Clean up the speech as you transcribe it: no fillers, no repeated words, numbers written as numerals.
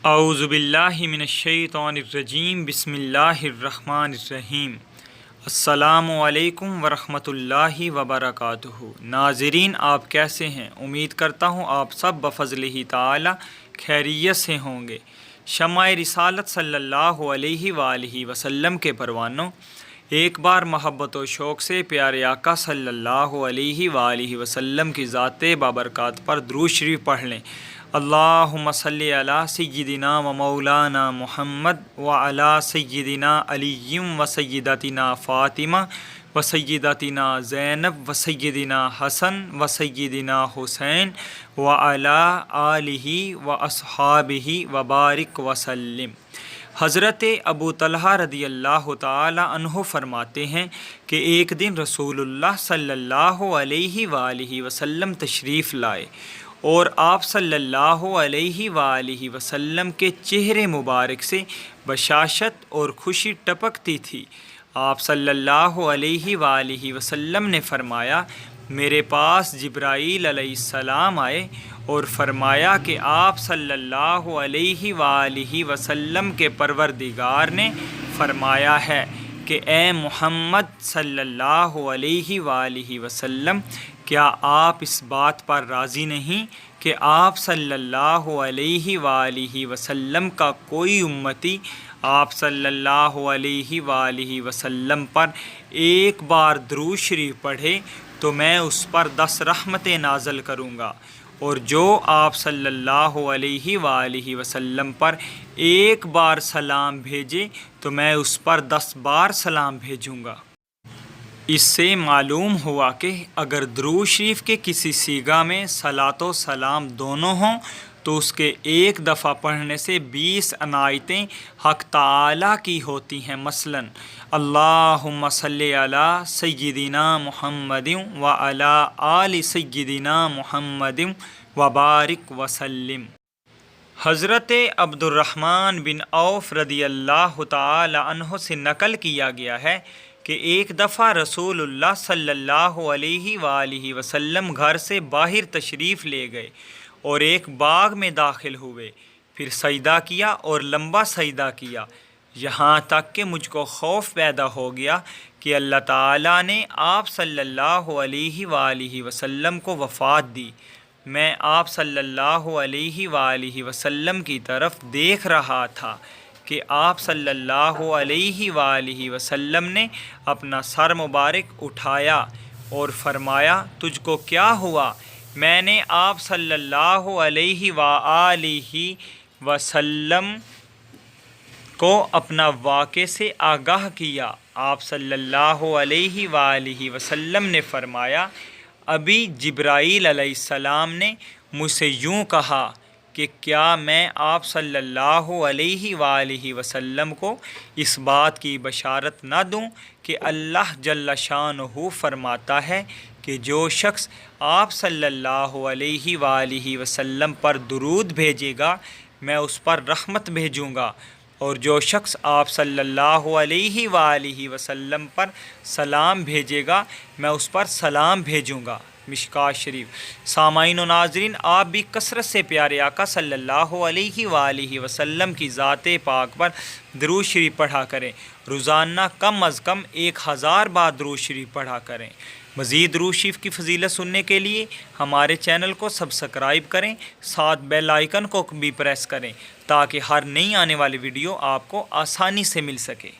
اعوذ باللہ من الشیطان الرجیم بسم اللہ الرحمن الرحیم۔ السلام علیکم ورحمۃ اللہ وبرکاتہ۔ ناظرین، آپ کیسے ہیں؟ امید کرتا ہوں آپ سب بفضلہ تعالی خیریت سے ہوں گے۔ شمع رسالت صلی اللہ علیہ وآلہ وسلم کے پروانوں، ایک بار محبت و شوق سے پیارے آقا صلی اللہ علیہ وآلہ وسلم کی ذات بابرکات پر درود شریف پڑھ لیں۔ اللہم صلی علی سیدنا و مولانا محمد وعلی سیدنا علی و سیدتنا فاطمہ و سیدتنا زینب و سیدنا حسن و سیدنا حسین وعلی آلہ و اصحابہ وبارک وسلم۔ حضرت ابو طلحہ رضی اللہ تعالی عنہ فرماتے ہیں کہ ایک دن رسول اللہ صلی اللہ علیہ وآلہ وسلم تشریف لائے اور آپ صلی اللہ علیہ وآلہ وسلم کے چہرے مبارک سے بشاشت اور خوشی ٹپکتی تھی۔ آپ صلی اللہ علیہ وآلہ وسلم نے فرمایا، میرے پاس جبرائیل علیہ السلام آئے اور فرمایا کہ آپ صلی اللہ علیہ وآلہ وسلم کے پروردگار نے فرمایا ہے کہ اے محمد صلی اللہ علیہ وآلہ وسلم، کیا آپ اس بات پر راضی نہیں کہ آپ صلی اللہ علیہ وآلہ وسلم کا کوئی امتی آپ صلی اللہ علیہ وآلہ وسلم پر ایک بار درود شریف پڑھے تو میں اس پر 10 رحمتیں نازل کروں گا، اور جو آپ صلی اللہ علیہ وآلہ وسلم پر ایک بار سلام بھیجے تو میں اس پر 10 بار سلام بھیجوں گا۔ اس سے معلوم ہوا کہ اگر درود شریف کے کسی صیغہ میں صلاۃ و سلام دونوں ہوں تو اس کے ایک دفعہ پڑھنے سے 20 عنایتیں حق تعالی کی ہوتی ہیں۔ مثلا اللہم صلی علی سیدنا محمد وعلی آل سیدنا محمد وبارک وسلم۔ حضرت عبد الرحمن بن عوف رضی اللہ تعالی عنہ سے نقل کیا گیا ہے کہ ایک دفعہ رسول اللہ صلی اللہ علیہ وآلہ وسلم گھر سے باہر تشریف لے گئے اور ایک باغ میں داخل ہوئے، پھر سجدہ کیا اور لمبا سجدہ کیا، یہاں تک کہ مجھ کو خوف پیدا ہو گیا کہ اللہ تعالیٰ نے آپ صلی اللہ علیہ وآلہ وسلم کو وفات دی۔ میں آپ صلی اللہ علیہ وآلہ وسلم کی طرف دیکھ رہا تھا کہ آپ صلی اللہ علیہ وآلہ وسلم نے اپنا سر مبارک اٹھایا اور فرمایا، تجھ کو کیا ہوا؟ میں نے آپ صلی اللہ علیہ وآلہ وسلم کو اپنا واقعے سے آگاہ کیا۔ آپ صلی اللہ علیہ وآلہ وسلم نے فرمایا، ابھی جبرائیل علیہ السلام نے مجھ سے یوں کہا کہ کیا میں آپ صلی اللہ علیہ وآلہ وسلم کو اس بات کی بشارت نہ دوں کہ اللہ جل شانہ فرماتا ہے کہ جو شخص آپ صلی اللہ علیہ وآلہ وسلم پر درود بھیجے گا میں اس پر رحمت بھیجوں گا، اور جو شخص آپ صلی اللہ علیہ وآلہ وسلم پر سلام بھیجے گا میں اس پر سلام بھیجوں گا۔ مشکوٰۃ شریف۔ سامعین و ناظرین، آپ بھی کثرت سے پیارے آقا صلی اللہ علیہ وآلہ وسلم کی ذات پاک پر درود شریف پڑھا کریں۔ روزانہ کم از کم 1000 بار درود شریف پڑھا کریں۔ مزید درود شریف کی فضیلت سننے کے لیے ہمارے چینل کو سبسکرائب کریں، ساتھ بیل آئیکن کو بھی پریس کریں تاکہ ہر نئی آنے والی ویڈیو آپ کو آسانی سے مل سکے۔